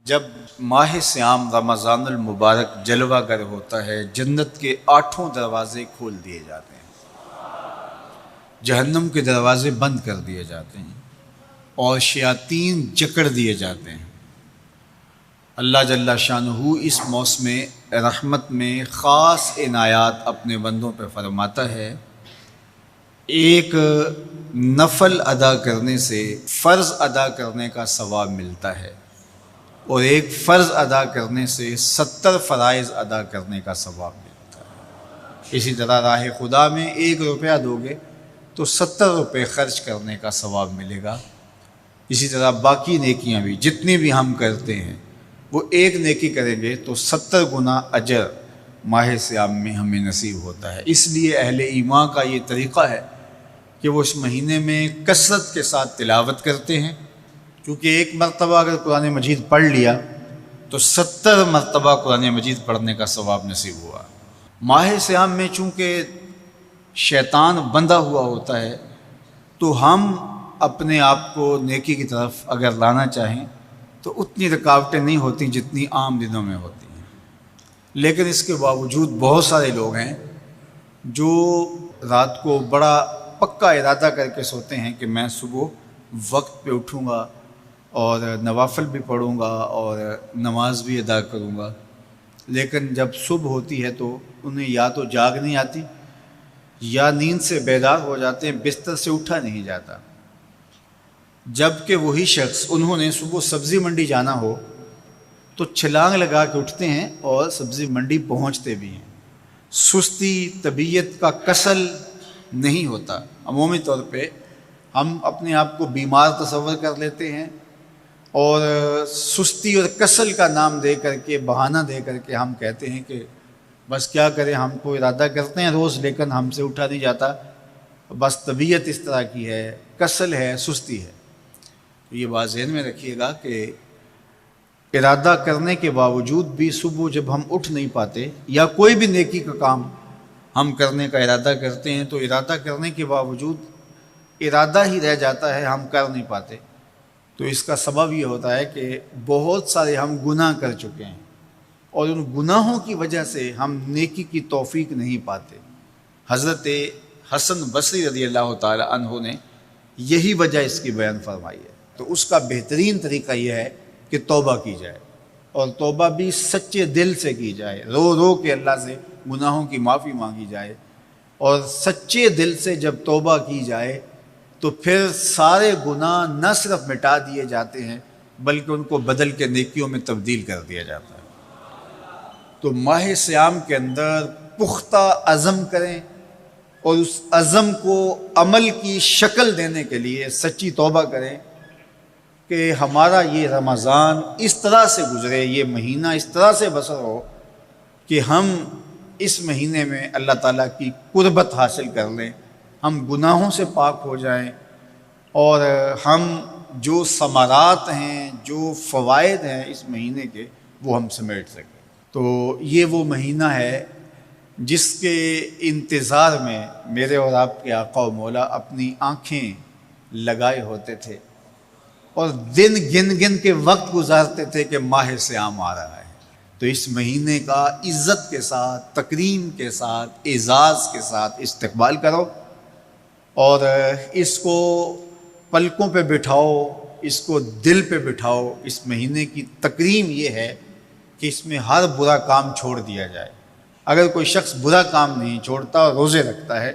جب ماہ صیام رمضان المبارک جلوہ گر ہوتا ہے، جنت کے 8 دروازے کھول دیے جاتے ہیں، جہنم کے دروازے بند کر دیے جاتے ہیں اور شیاطین جکڑ دیے جاتے ہیں۔ اللہ جل شانہ اس موسم رحمت میں خاص عنایات اپنے بندوں پہ فرماتا ہے۔ ایک نفل ادا کرنے سے فرض ادا کرنے کا ثواب ملتا ہے اور ایک فرض ادا کرنے سے 70 فرائض ادا کرنے کا ثواب ملتا ہے۔ اسی طرح راہ خدا میں 1 روپیہ دو گے تو 70 روپے خرچ کرنے کا ثواب ملے گا۔ اسی طرح باقی نیکیاں بھی جتنی بھی ہم کرتے ہیں، وہ ایک نیکی کریں گے تو 70 گنا اجر ماہ صیام میں ہمیں نصیب ہوتا ہے۔ اس لیے اہل ایمان کا یہ طریقہ ہے کہ وہ اس مہینے میں کثرت کے ساتھ تلاوت کرتے ہیں، کیونکہ ایک مرتبہ اگر قرآن مجید پڑھ لیا تو 70 مرتبہ قرآن مجید پڑھنے کا ثواب نصیب ہوا۔ ماہ صیام میں چونکہ شیطان بندھا ہوا ہوتا ہے، تو ہم اپنے آپ کو نیکی کی طرف اگر لانا چاہیں تو اتنی رکاوٹیں نہیں ہوتی جتنی عام دنوں میں ہوتی ہیں، لیکن اس کے باوجود بہت سارے لوگ ہیں جو رات کو بڑا پکا ارادہ کر کے سوتے ہیں کہ میں صبح وقت پہ اٹھوں گا اور نوافل بھی پڑھوں گا اور نماز بھی ادا کروں گا، لیکن جب صبح ہوتی ہے تو انہیں یا تو جاگ نہیں آتی یا نیند سے بیدار ہو جاتے ہیں، بستر سے اٹھا نہیں جاتا۔ جب کہ وہی شخص انہوں نے صبح سبزی منڈی جانا ہو تو چھلانگ لگا کے اٹھتے ہیں اور سبزی منڈی پہنچتے بھی ہیں۔ سستی، طبیعت کا کسل نہیں ہوتا۔ عمومی طور پہ ہم اپنے آپ کو بیمار تصور کر لیتے ہیں اور سستی اور کسل کا نام دے کر کے، بہانہ دے کر کے ہم کہتے ہیں کہ بس کیا کریں، ہم کو ارادہ کرتے ہیں روز لیکن ہم سے اٹھا نہیں جاتا، بس طبیعت اس طرح کی ہے، کسل ہے، سستی ہے۔ یہ بات ذہن میں رکھیے گا کہ ارادہ کرنے کے باوجود بھی صبح جب ہم اٹھ نہیں پاتے یا کوئی بھی نیکی کا کام ہم کرنے کا ارادہ کرتے ہیں تو ارادہ کرنے کے باوجود ارادہ ہی رہ جاتا ہے، ہم کر نہیں پاتے، تو اس کا سبب یہ ہوتا ہے کہ بہت سارے ہم گناہ کر چکے ہیں اور ان گناہوں کی وجہ سے ہم نیکی کی توفیق نہیں پاتے۔ حضرت حسن بصری رضی اللہ تعالی عنہ نے یہی وجہ اس کی بیان فرمائی ہے۔ تو اس کا بہترین طریقہ یہ ہے کہ توبہ کی جائے، اور توبہ بھی سچے دل سے کی جائے، رو رو کے اللہ سے گناہوں کی معافی مانگی جائے، اور سچے دل سے جب توبہ کی جائے تو پھر سارے گناہ نہ صرف مٹا دیے جاتے ہیں بلکہ ان کو بدل کے نیکیوں میں تبدیل کر دیا جاتا ہے۔ تو ماہ صیام کے اندر پختہ عزم کریں اور اس عزم کو عمل کی شکل دینے کے لیے سچی توبہ کریں کہ ہمارا یہ رمضان اس طرح سے گزرے، یہ مہینہ اس طرح سے بسر ہو کہ ہم اس مہینے میں اللہ تعالیٰ کی قربت حاصل کر لیں، ہم گناہوں سے پاک ہو جائیں اور ہم جو ثمرات ہیں، جو فوائد ہیں اس مہینے کے، وہ ہم سمیٹ سکیں۔ تو یہ وہ مہینہ ہے جس کے انتظار میں میرے اور آپ کے آقا و مولا اپنی آنکھیں لگائے ہوتے تھے اور دن گن گن کے وقت گزارتے تھے کہ ماہ صیام آ رہا ہے۔ تو اس مہینے کا عزت کے ساتھ، تکریم کے ساتھ، اعزاز کے ساتھ استقبال کرو اور اس کو پلکوں پہ بٹھاؤ، اس کو دل پہ بٹھاؤ۔ اس مہینے کی تکریم یہ ہے کہ اس میں ہر برا کام چھوڑ دیا جائے۔ اگر کوئی شخص برا کام نہیں چھوڑتا اور روزے رکھتا ہے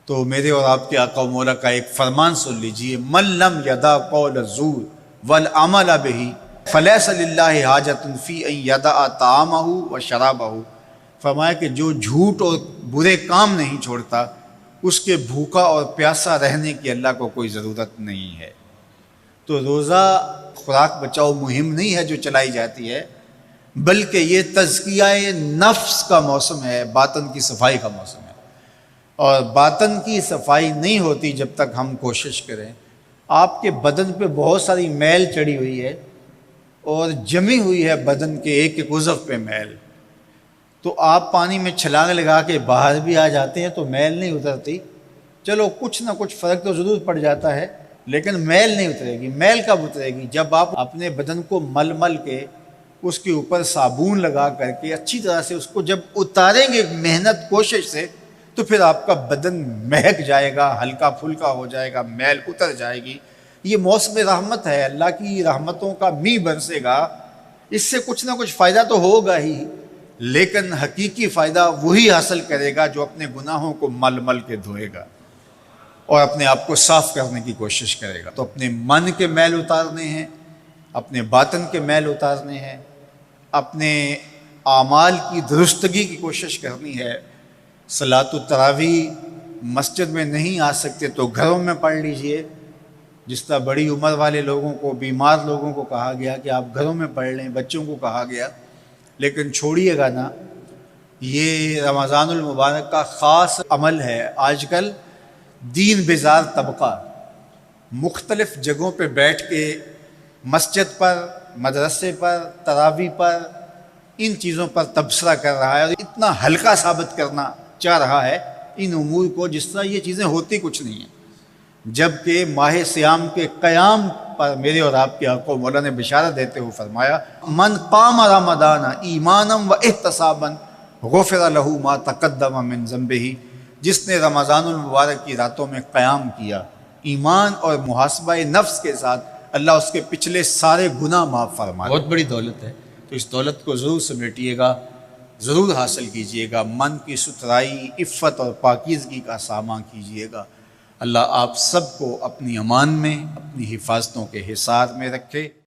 تو میرے اور آپ کے آقا و مولا کا ایک فرمان سن لیجئے، من لم یدع قول الزور والعمل بہ فلیس للہ حاجۃ فی ان یدع طعامہ و شرابہ۔ فرمایا کہ جو جھوٹ اور برے کام نہیں چھوڑتا، اس کے بھوکا اور پیاسا رہنے کی اللہ کو کوئی ضرورت نہیں ہے۔ تو روزہ خوراک بچاؤ مہم نہیں ہے جو چلائی جاتی ہے، بلکہ یہ تزکیہ نفس کا موسم ہے، باطن کی صفائی کا موسم ہے، اور باطن کی صفائی نہیں ہوتی جب تک ہم کوشش کریں۔ آپ کے بدن پہ بہت ساری میل چڑھی ہوئی ہے اور جمی ہوئی ہے بدن کے ایک ایک عضو پہ میل، تو آپ پانی میں چھلانگ لگا کے باہر بھی آ جاتے ہیں تو میل نہیں اترتی، چلو کچھ نہ کچھ فرق تو ضرور پڑ جاتا ہے، لیکن میل نہیں اترے گی۔ میل کب اترے گی؟ جب آپ اپنے بدن کو مل مل کے اس کے اوپر صابن لگا کر کے اچھی طرح سے اس کو جب اتاریں گے محنت کوشش سے، تو پھر آپ کا بدن مہک جائے گا، ہلکا پھلکا ہو جائے گا، میل اتر جائے گی۔ یہ موسم رحمت ہے، اللہ کی رحمتوں کا می برسے گا، اس سے کچھ نہ کچھ فائدہ تو ہوگا ہی، لیکن حقیقی فائدہ وہی حاصل کرے گا جو اپنے گناہوں کو مل مل کے دھوئے گا اور اپنے آپ کو صاف کرنے کی کوشش کرے گا۔ تو اپنے من کے میل اتارنے ہیں، اپنے باطن کے میل اتارنے ہیں، اپنے اعمال کی درستگی کی کوشش کرنی ہے۔ صلاۃ التراویح مسجد میں نہیں آ سکتے تو گھروں میں پڑھ لیجئے، جس طرح بڑی عمر والے لوگوں کو، بیمار لوگوں کو کہا گیا کہ آپ گھروں میں پڑھ لیں، بچوں کو کہا گیا، لیکن چھوڑیے گا نا، یہ رمضان المبارک کا خاص عمل ہے۔ آج کل دین بیزار طبقہ مختلف جگہوں پہ بیٹھ کے مسجد پر، مدرسے پر، تراویح پر، ان چیزوں پر تبصرہ کر رہا ہے اور اتنا ہلکا ثابت کرنا چاہ رہا ہے ان امور کو، جس طرح یہ چیزیں ہوتی کچھ نہیں ہیں، جبکہ ماہ صیام کے قیام پر میرے اور آپ کے آقا مولا نے بشارت دیتے ہوئے فرمایا، من قام رمضان ایمانا و احتسابا غفر لہ ما تقدم من ذنبہ، جس نے رمضان المبارک کی راتوں میں قیام کیا ایمان اور محاسبہ نفس کے ساتھ، اللہ اس کے پچھلے سارے گناہ معاف فرمائے۔ بہت بڑی دولت ہے، تو اس دولت کو ضرور سمیٹیے گا، ضرور حاصل کیجئے گا، من کی ستھرائی، عفت اور پاکیزگی کا ساماں کیجئے گا۔ اللہ آپ سب کو اپنی امان میں، اپنی حفاظتوں کے حصار میں رکھے۔